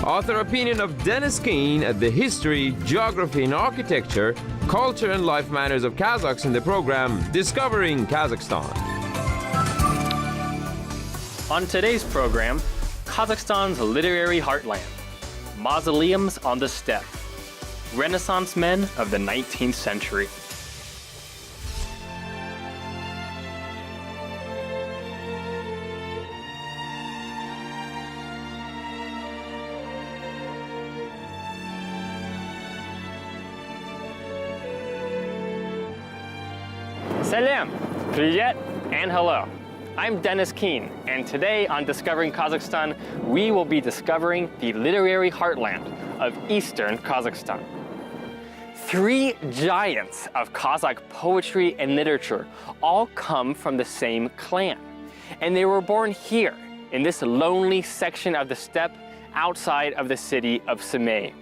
Author opinion of Dennis Kin at the history, geography and architecture, culture and life manners of Kazakhs in the program Discovering Kazakhstan. On today's program, Kazakhstan's literary heartland, Mausoleums on the steppe, Renaissance men of the 19th century. Salam, привет, and hello. I'm Dennis Kin, and today on Discovering Kazakhstan, we will be discovering the literary heartland of Eastern Kazakhstan. Three giants of Kazakh poetry and literature all come from the same clan, and they were born here in this lonely section of the steppe outside of the city of Semey.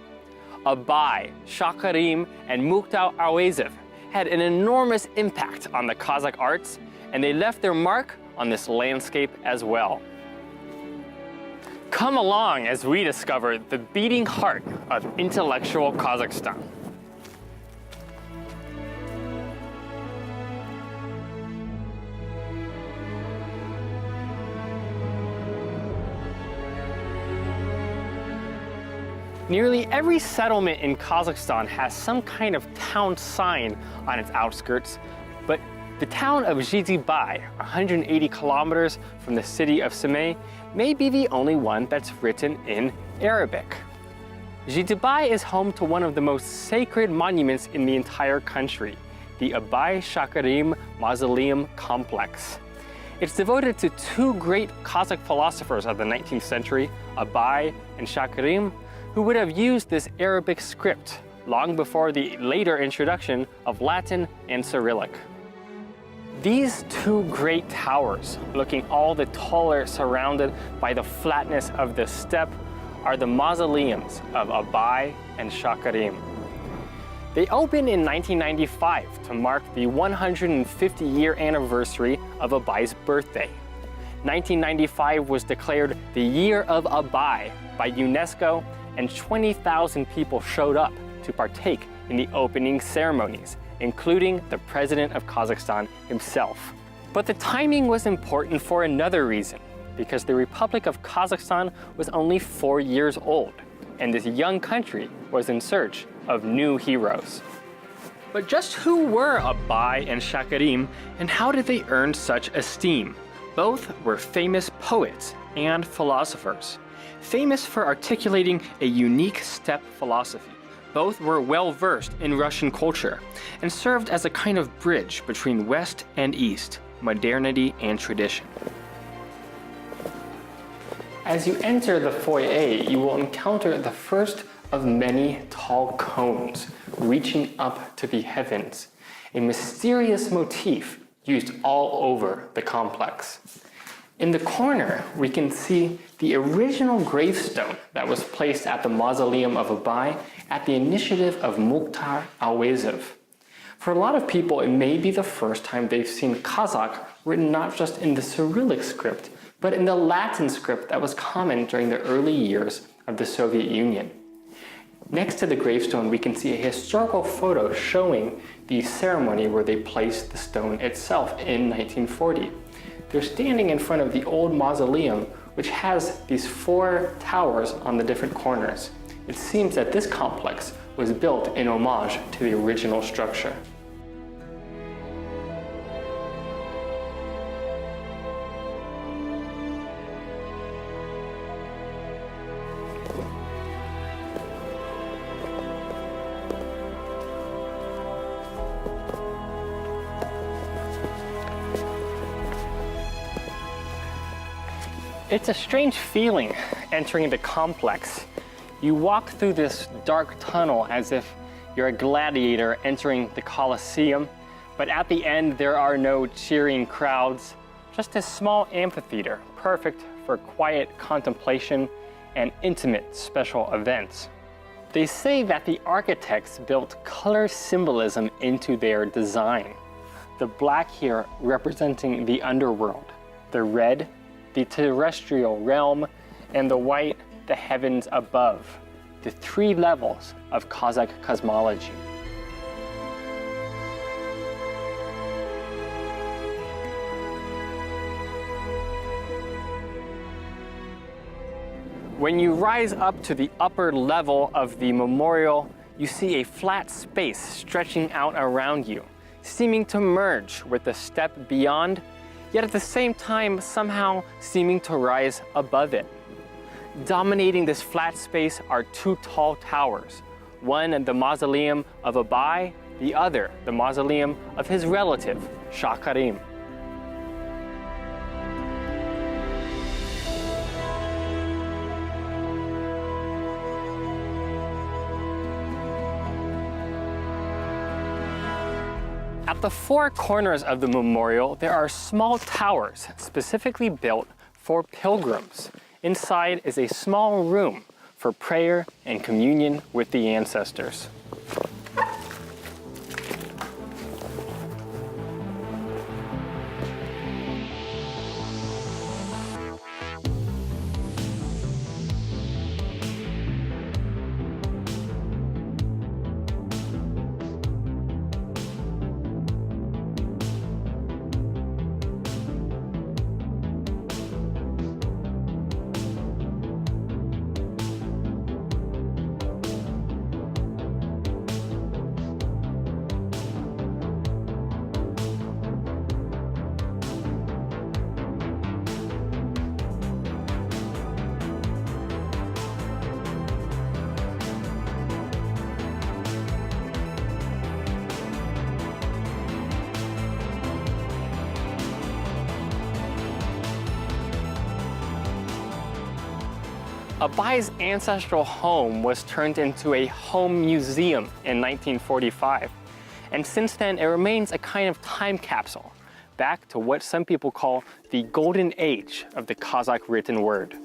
Abai, Shakarim, and Mukhtar Awezev had an enormous impact on the Kazakh arts, and they left their mark on this landscape as well. Come along as we discover the beating heart of intellectual Kazakhstan. Nearly every settlement in Kazakhstan has some kind of town sign on its outskirts, but the town of Zhijibai, 180 kilometers from the city of Semey, may be the only one that's written in Arabic. Zhijibai is home to one of the most sacred monuments in the entire country, the Abai Shakarim Mausoleum Complex. It's devoted to two great Kazakh philosophers of the 19th century, Abai and Shakarim, who would have used this Arabic script long before the later introduction of Latin and Cyrillic. These two great towers, looking all the taller surrounded by the flatness of the steppe, are the mausoleums of Abai and Shakarim. They opened in 1995 to mark the 150-year anniversary of Abai's birthday. 1995 was declared the Year of Abai by UNESCO, and 20,000 people showed up to partake in the opening ceremonies, including the President of Kazakhstan himself. But the timing was important for another reason, because the Republic of Kazakhstan was only 4 years old, and this young country was in search of new heroes. But just who were Abai and Shakarim, and how did they earn such esteem? Both were famous poets and philosophers, famous for articulating a unique steppe philosophy. Both were well-versed in Russian culture and served as a kind of bridge between West and East, modernity and tradition. As you enter the foyer, you will encounter the first of many tall cones reaching up to the heavens, a mysterious motif used all over the complex. In the corner, we can see the original gravestone that was placed at the Mausoleum of Abai at the initiative of Mukhtar Awezev. For a lot of people, it may be the first time they've seen Kazakh written not just in the Cyrillic script, but in the Latin script that was common during the early years of the Soviet Union. Next to the gravestone, we can see a historical photo showing the ceremony where they placed the stone itself in 1940. They're standing in front of the old mausoleum, which has these 4 towers on the different corners. It seems that this complex was built in homage to the original structure. It's a strange feeling entering the complex. You walk through this dark tunnel as if you're a gladiator entering the Colosseum, but at the end there are no cheering crowds, just a small amphitheater, perfect for quiet contemplation and intimate special events. They say that the architects built color symbolism into their design. The black here representing the underworld, the red, the terrestrial realm, and the white, the heavens above, the three levels of Kazakh cosmology. When you rise up to the upper level of the memorial, you see a flat space stretching out around you, seeming to merge with the steppe beyond, yet at the same time somehow seeming to rise above it. Dominating this flat space are two tall towers, one the mausoleum of Abai, the other the mausoleum of his relative, Shah Karim. At the four corners of the memorial, there are small towers specifically built for pilgrims. Inside is a small room for prayer and communion with the ancestors. Abai's ancestral home was turned into a home museum in 1945, and since then it remains a kind of time capsule, back to what some people call the golden age of the Kazakh written word.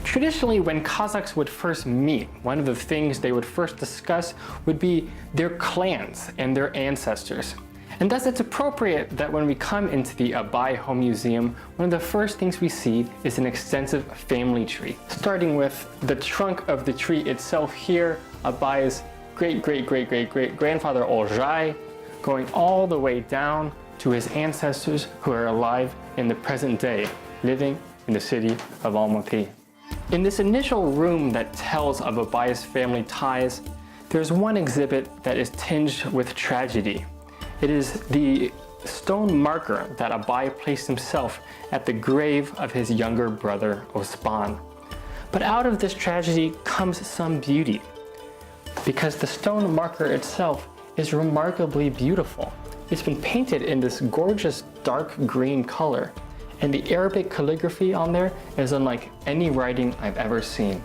Traditionally, when Kazakhs would first meet, one of the things they would first discuss would be their clans and their ancestors. And thus it's appropriate that when we come into the Abai Home Museum, one of the first things we see is an extensive family tree. Starting with the trunk of the tree itself here, Abai's great-great-great-great-great-grandfather Oljai, going all the way down to his ancestors who are alive in the present day, living in the city of Almaty. In this initial room that tells of Abai's family ties, there's one exhibit that is tinged with tragedy. It is the stone marker that Abai placed himself at the grave of his younger brother Osman. But out of this tragedy comes some beauty, because the stone marker itself is remarkably beautiful. It's been painted in this gorgeous dark green color, and the Arabic calligraphy on there is unlike any writing I've ever seen.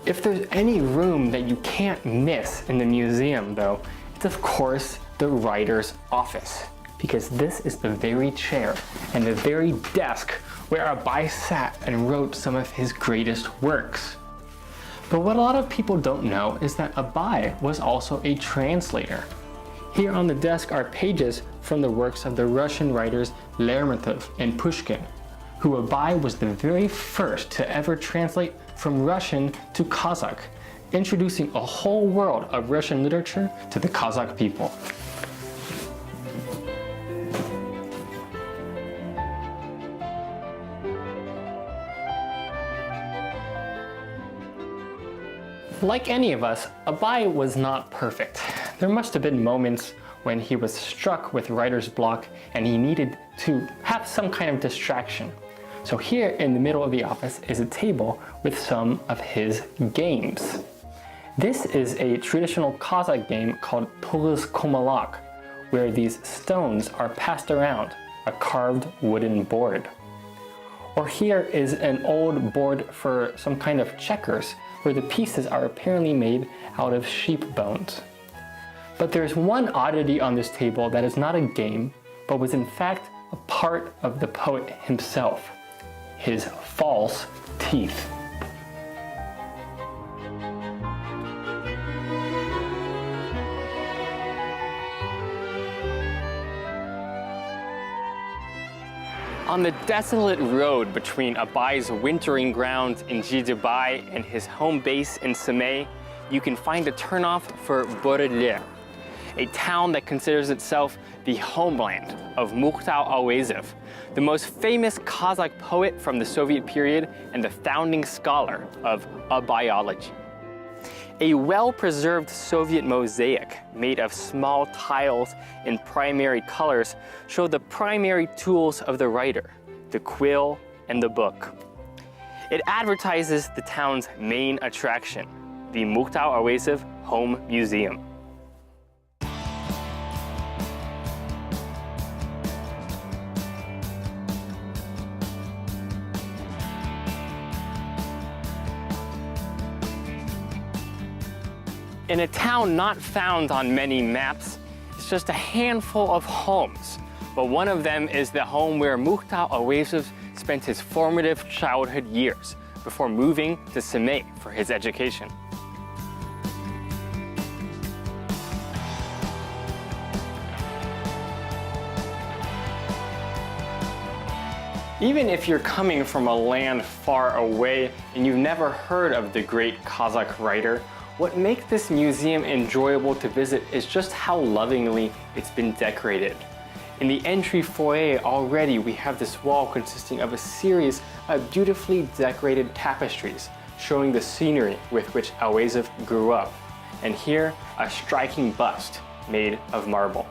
If there's any room that you can't miss in the museum though, it's of course the writer's office, because this is the very chair and the very desk where Abai sat and wrote some of his greatest works. But what a lot of people don't know is that Abai was also a translator. Here on the desk are pages from the works of the Russian writers Lermontov and Pushkin, who Abai was the very first to ever translate from Russian to Kazakh, introducing a whole world of Russian literature to the Kazakh people. Like any of us, Abai was not perfect. There must have been moments when he was struck with writer's block and he needed to have some kind of distraction. So here in the middle of the office is a table with some of his games. This is a traditional Kazakh game called Tulus Komalak, where these stones are passed around a carved wooden board. Or here is an old board for some kind of checkers, where the pieces are apparently made out of sheep bones. But there's one oddity on this table that is not a game, but was in fact a part of the poet himself, his false teeth. On the desolate road between Abai's wintering grounds in Jijibai and his home base in Semey, you can find a turnoff for Borodle, a town that considers itself the homeland of Mukhtar Awezov, the most famous Kazakh poet from the Soviet period and the founding scholar of Abaiology. A well-preserved Soviet mosaic made of small tiles in primary colors show the primary tools of the writer, the quill and the book. It advertises the town's main attraction, the Mukhtar Awezov Home Museum. In a town not found on many maps, it's just a handful of homes. But one of them is the home where Mukhtar Awezov spent his formative childhood years before moving to Semey for his education. Even if you're coming from a land far away and you've never heard of the great Kazakh writer, what makes this museum enjoyable to visit is just how lovingly it's been decorated. In the entry foyer already, we have this wall consisting of a series of beautifully decorated tapestries showing the scenery with which Awezov grew up. And here, a striking bust made of marble.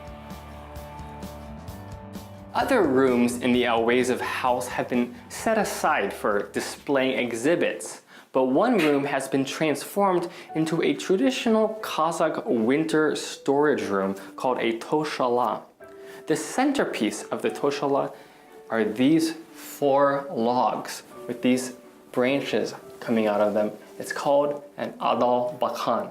Other rooms in the Awezov house have been set aside for displaying exhibits. But one room has been transformed into a traditional Kazakh winter storage room called a toshala. The centerpiece of the toshala are these 4 logs with these branches coming out of them. It's called an adal bakan.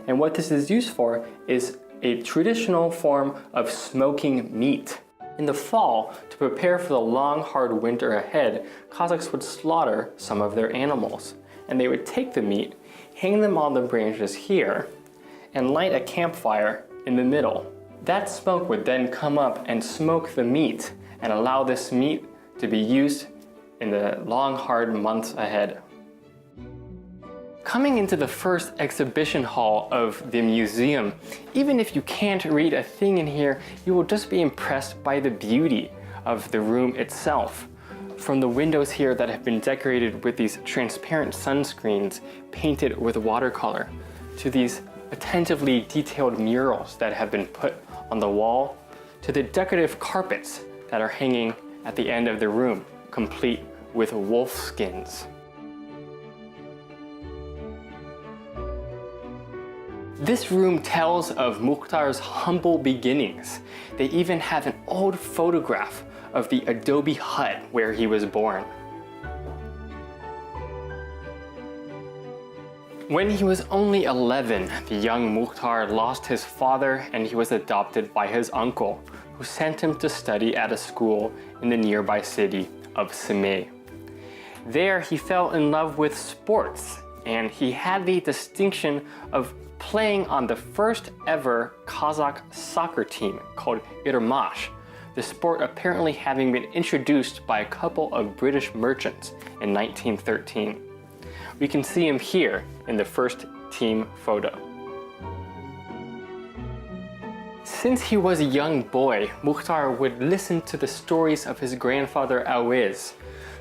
And what this is used for is a traditional form of smoking meat. In the fall, to prepare for the long, hard winter ahead, Kazakhs would slaughter some of their animals. And they would take the meat, hang them on the branches here, and light a campfire in the middle. That smoke would then come up and smoke the meat and allow this meat to be used in the long, hard months ahead. Coming into the first exhibition hall of the museum, even if you can't read a thing in here, you will just be impressed by the beauty of the room itself. From the windows here that have been decorated with these transparent sunscreens painted with watercolor, to these attentively detailed murals that have been put on the wall, to the decorative carpets that are hanging at the end of the room, complete with wolf skins. This room tells of Mukhtar's humble beginnings. They even have an old photograph of the adobe hut where he was born. When he was only 11, the young Mukhtar lost his father and he was adopted by his uncle, who sent him to study at a school in the nearby city of Semey. There he fell in love with sports, and he had the distinction of playing on the first ever Kazakh soccer team called Irmash, the sport apparently having been introduced by a couple of British merchants in 1913. We can see him here in the first team photo. Since he was a young boy, Mukhtar would listen to the stories of his grandfather Awez,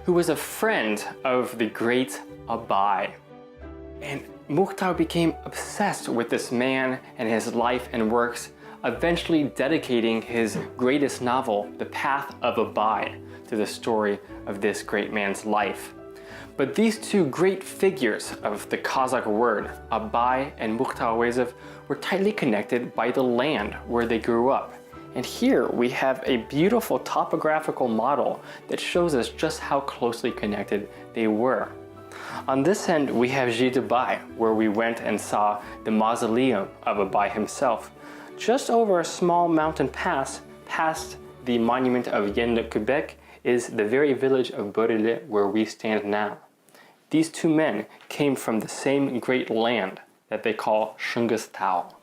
who was a friend of the great Abai. And Mukhtar became obsessed with this man and his life and works, eventually dedicating his greatest novel, The Path of Abai, to the story of this great man's life. But these two great figures of the Kazakh word, Abai and Mukhtar Awezov, were tightly connected by the land where they grew up. And here we have a beautiful topographical model that shows us just how closely connected they were. On this end, we have Jijibai, where we went and saw the mausoleum of Abai himself. Just over a small mountain pass, past the monument of Yenukubek, is the very village of Borodle where we stand now. These two men came from the same great land that they call Shungastao.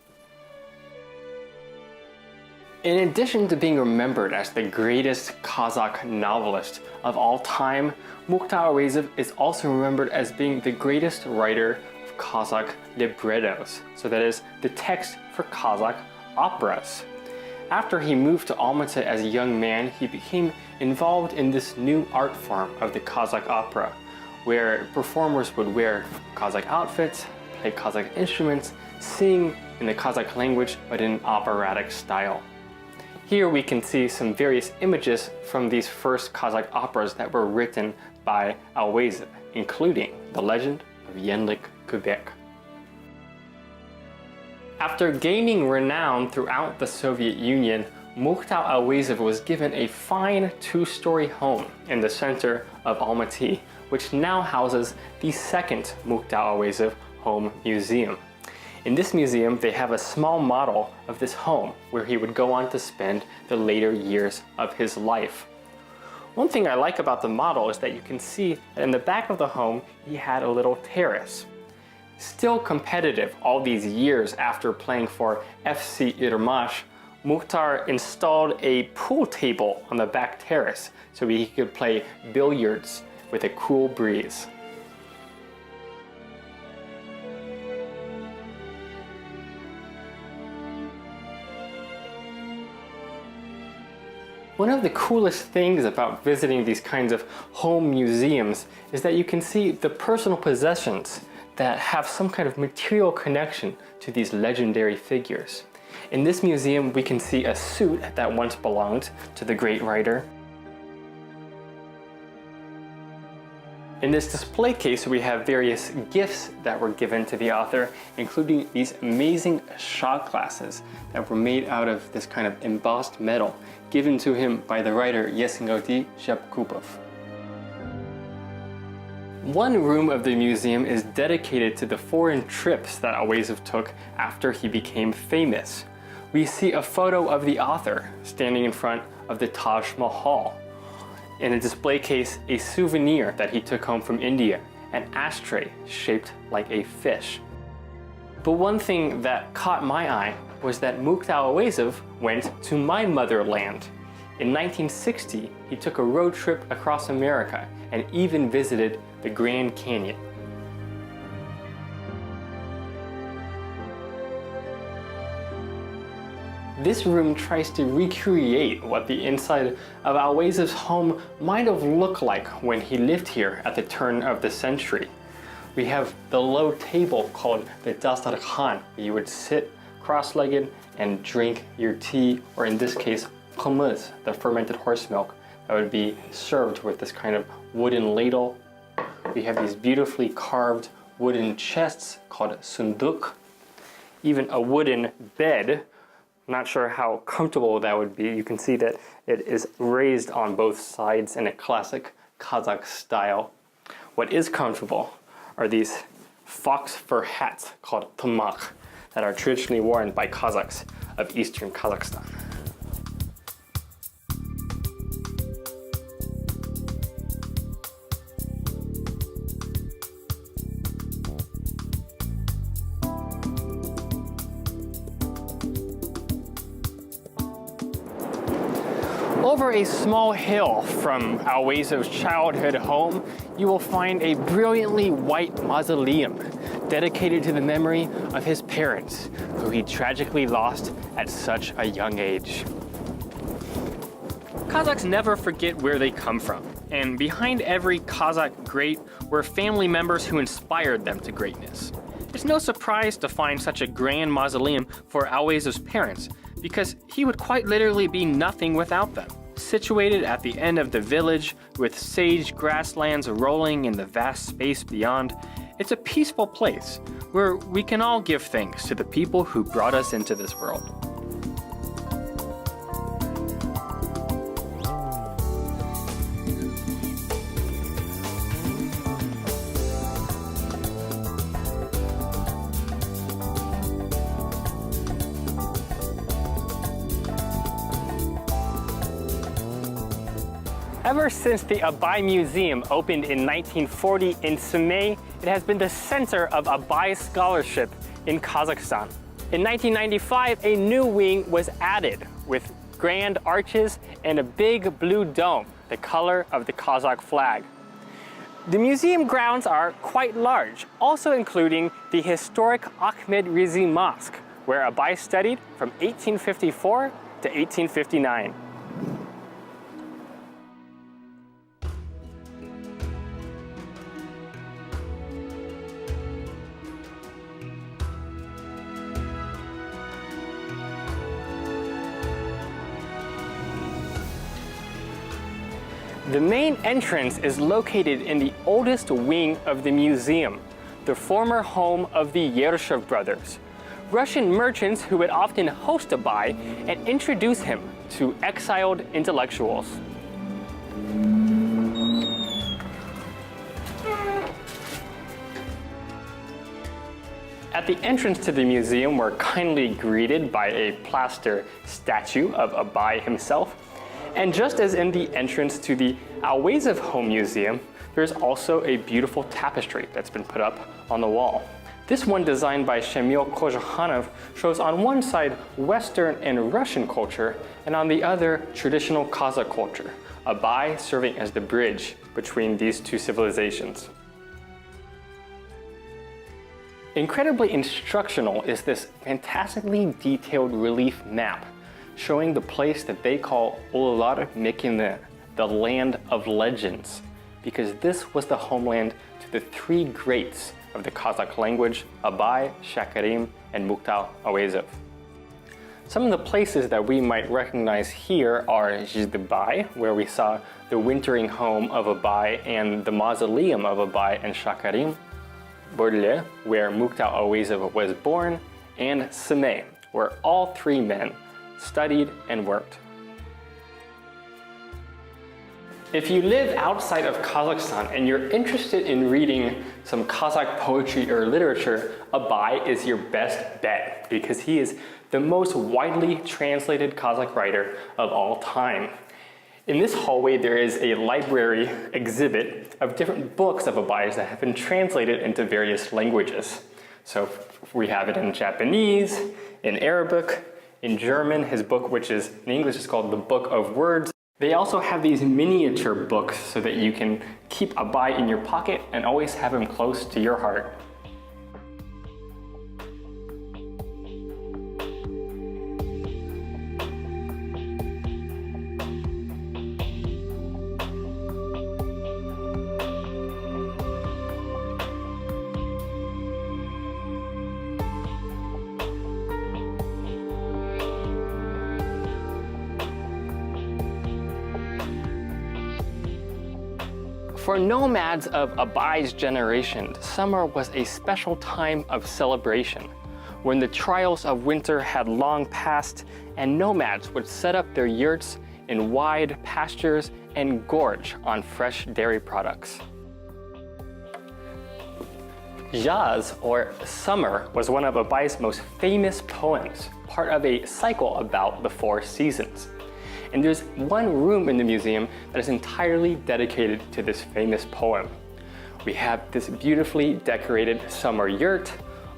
In addition to being remembered as the greatest Kazakh novelist of all time, Mukhtar Awazov is also remembered as being the greatest writer of Kazakh librettos, so that is, the text for Kazakh operas. After he moved to Almaty as a young man, he became involved in this new art form of the Kazakh opera, where performers would wear Kazakh outfits, play Kazakh instruments, sing in the Kazakh language but in an operatic style. Here we can see some various images from these first Kazakh operas that were written by Awazov, including The Legend of Yenlik Kubek. After gaining renown throughout the Soviet Union, Mukhtar Awazov was given a fine two-story home in the center of Almaty, which now houses the second Mukhtar Awazov Home Museum. In this museum, they have a small model of this home where he would go on to spend the later years of his life. One thing I like about the model is that you can see that in the back of the home, he had a little terrace. Still competitive all these years after playing for FC Irmash, Mukhtar installed a pool table on the back terrace so he could play billiards with a cool breeze. One of the coolest things about visiting these kinds of home museums is that you can see the personal possessions that have some kind of material connection to these legendary figures. In this museum, we can see a suit that once belonged to the great writer. In this display case, we have various gifts that were given to the author, including these amazing shot glasses that were made out of this kind of embossed metal, given to him by the writer Yesengoti Shepkupov. One room of the museum is dedicated to the foreign trips that Awazov took after he became famous. We see a photo of the author standing in front of the Taj Mahal. In a display case, a souvenir that he took home from India, an ashtray shaped like a fish. But one thing that caught my eye was that Mukhtar Awazov went to my motherland. In 1960, he took a road trip across America and even visited the Grand Canyon. This room tries to recreate what the inside of Awazov's home might have looked like when he lived here at the turn of the century. We have the low table called the dastarkhan, where you would sit cross-legged and drink your tea, or in this case, qымыз, the fermented horse milk, that would be served with this kind of wooden ladle. We have these beautifully carved wooden chests called sunduk, even a wooden bed. Not sure how comfortable that would be. You can see that it is raised on both sides in a classic Kazakh style. What is comfortable are these fox fur hats called tymach that are traditionally worn by Kazakhs of eastern Kazakhstan. Over a small hill from Awazov's childhood home, you will find a brilliantly white mausoleum dedicated to the memory of his parents, who he tragically lost at such a young age. Kazakhs never forget where they come from, and behind every Kazakh great were family members who inspired them to greatness. It's no surprise to find such a grand mausoleum for Awazov's parents, because he would quite literally be nothing without them. Situated at the end of the village, with sage grasslands rolling in the vast space beyond, it's a peaceful place where we can all give thanks to the people who brought us into this world. Ever since the Abai Museum opened in 1940 in Semey, it has been the center of Abai scholarship in Kazakhstan. In 1995, a new wing was added with grand arches and a big blue dome, the color of the Kazakh flag. The museum grounds are quite large, also including the historic Ahmed Rizi Mosque, where Abai studied from 1854 to 1859. The main entrance is located in the oldest wing of the museum, the former home of the Yershev brothers, Russian merchants who would often host Abai and introduce him to exiled intellectuals. At the entrance to the museum, we're kindly greeted by a plaster statue of Abai himself. And just as in the entrance to the Always Home Museum, there's also a beautiful tapestry that's been put up on the wall. This one, designed by Shamil Kojahanov, shows on one side Western and Russian culture, and on the other traditional Kazakh culture, Abai serving as the bridge between these two civilizations. Incredibly instructional is this fantastically detailed relief map showing the place that they call Ulular Mekine, the land of legends, because this was the homeland to the three greats of the Kazakh language, Abai, Shakarim, and Mukhtar Awezov. Some of the places that we might recognize here are Zhizdebai, where we saw the wintering home of Abai and the mausoleum of Abai and Shakarim, Borle, where Mukhtar Awezov was born, and Semey, where all three men studied and worked. If you live outside of Kazakhstan and you're interested in reading some Kazakh poetry or literature, Abai is your best bet because he is the most widely translated Kazakh writer of all time. In this hallway, there is a library exhibit of different books of Abai's that have been translated into various languages. So we have it in Japanese, in Arabic, in German. His book, which is in English, is called The Book of Words. They also have these miniature books so that you can keep Abai in your pocket and always have him close to your heart. For nomads of Abai's generation, summer was a special time of celebration, when the trials of winter had long passed and nomads would set up their yurts in wide pastures and gorge on fresh dairy products. Jazz, or Summer, was one of Abai's most famous poems, part of a cycle about the four seasons. And there's one room in the museum that is entirely dedicated to this famous poem. We have this beautifully decorated summer yurt.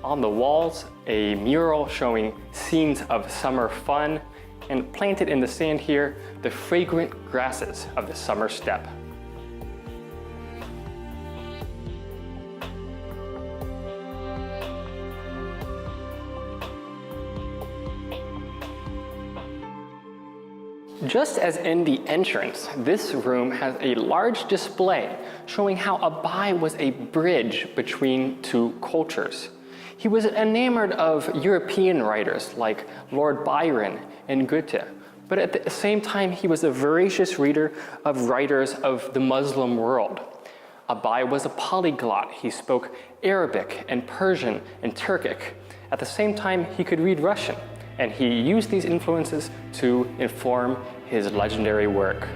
On the walls, a mural showing scenes of summer fun, and planted in the sand here, the fragrant grasses of the summer steppe. Just as in the entrance, this room has a large display showing how Abai was a bridge between two cultures. He was enamored of European writers like Lord Byron and Goethe, but at the same time he was a voracious reader of writers of the Muslim world. Abai was a polyglot. He spoke Arabic and Persian and Turkic. At the same time, he could read Russian, and he used these influences to inform his legendary work.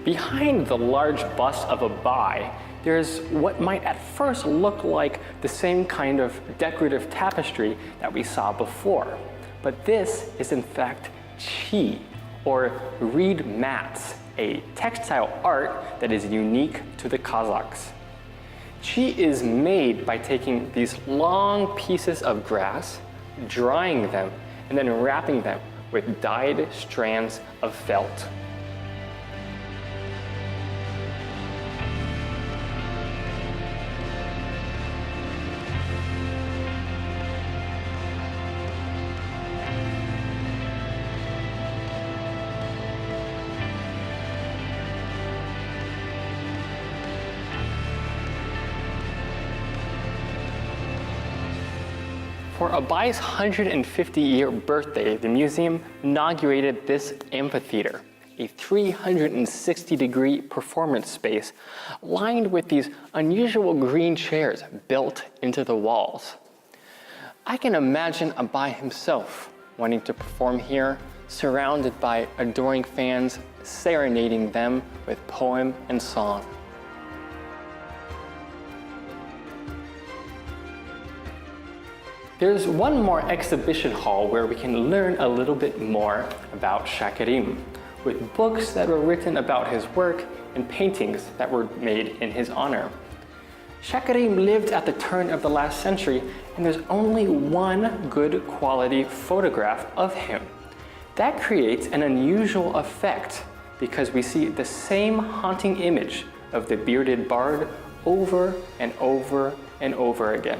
Behind the large bust of Abai, there's what might at first look like the same kind of decorative tapestry that we saw before. But this is in fact chi, or reed mats, a textile art that is unique to the Kazakhs. Chi is made by taking these long pieces of grass, drying them, and then wrapping them with dyed strands of felt. For Abai's 150-year birthday, the museum inaugurated this amphitheater, a 360-degree performance space lined with these unusual green chairs built into the walls. I can imagine Abai himself wanting to perform here, surrounded by adoring fans, serenading them with poem and song. There's one more exhibition hall where we can learn a little bit more about Shakarim, with books that were written about his work and paintings that were made in his honor. Shakarim lived at the turn of the last century, and there's only one good quality photograph of him. That creates an unusual effect because we see the same haunting image of the bearded bard over and over and over again.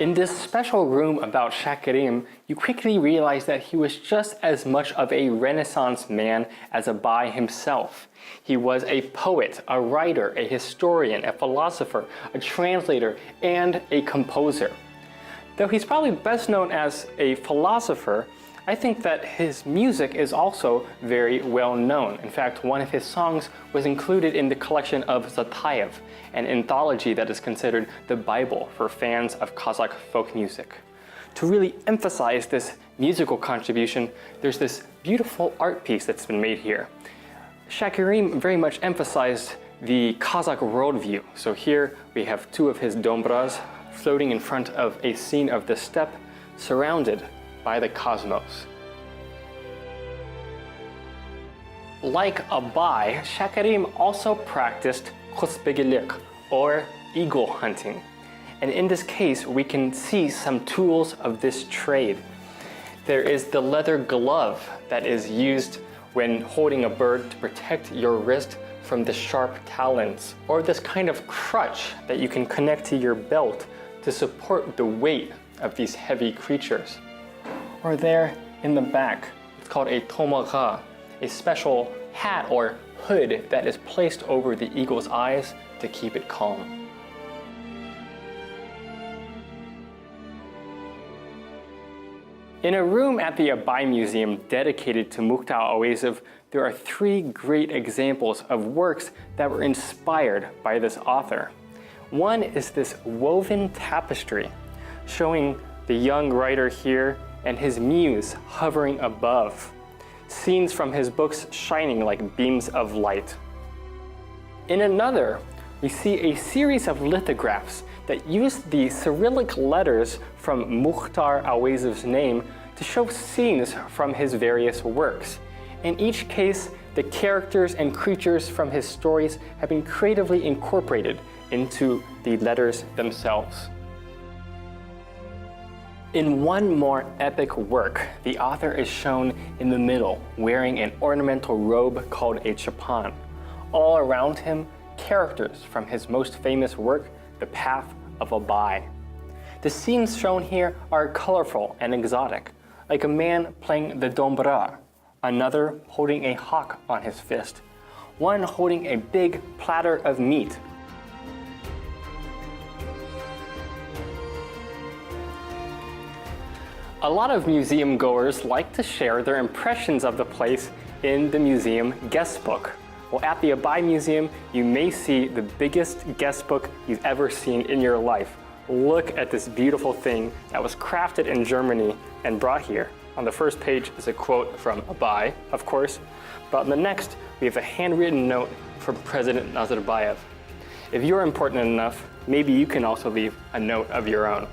In this special room about Shakarim, you quickly realize that he was just as much of a Renaissance man as Abai himself. He was a poet, a writer, a historian, a philosopher, a translator, and a composer. Though he's probably best known as a philosopher, I think that his music is also very well known. In fact, one of his songs was included in the collection of Zatayev, an anthology that is considered the Bible for fans of Kazakh folk music. To really emphasize this musical contribution, there's this beautiful art piece that's been made here. Shakarim very much emphasized the Kazakh worldview. So here we have two of his dombras floating in front of a scene of the steppe, surrounded by the cosmos. Like Abai, Shakarim also practiced khusbegilik, or eagle hunting. And in this case, we can see some tools of this trade. There is the leather glove that is used when holding a bird to protect your wrist from the sharp talons, or this kind of crutch that you can connect to your belt to support the weight of these heavy creatures. Or there in the back, it's called a tomaga, a special hat or hood that is placed over the eagle's eyes to keep it calm. In a room at the Abai Museum dedicated to Mukhtar Awezov, there are three great examples of works that were inspired by this author. One is this woven tapestry, showing the young writer here and his muse hovering above, scenes from his books shining like beams of light. In another, we see a series of lithographs that use the Cyrillic letters from Mukhtar Awezov's name to show scenes from his various works. In each case, the characters and creatures from his stories have been creatively incorporated into the letters themselves. In one more epic work, the author is shown in the middle, wearing an ornamental robe called a chapan. All around him, characters from his most famous work, The Path of Abai. The scenes shown here are colorful and exotic, like a man playing the dombra, another holding a hawk on his fist, one holding a big platter of meat. A lot of museum goers like to share their impressions of the place in the museum guest book. Well, at the Abai Museum, you may see the biggest guest book you've ever seen in your life. Look at this beautiful thing that was crafted in Germany and brought here. On the first page is a quote from Abai, of course, but on the next, we have a handwritten note from President Nazarbayev. If you're important enough, maybe you can also leave a note of your own.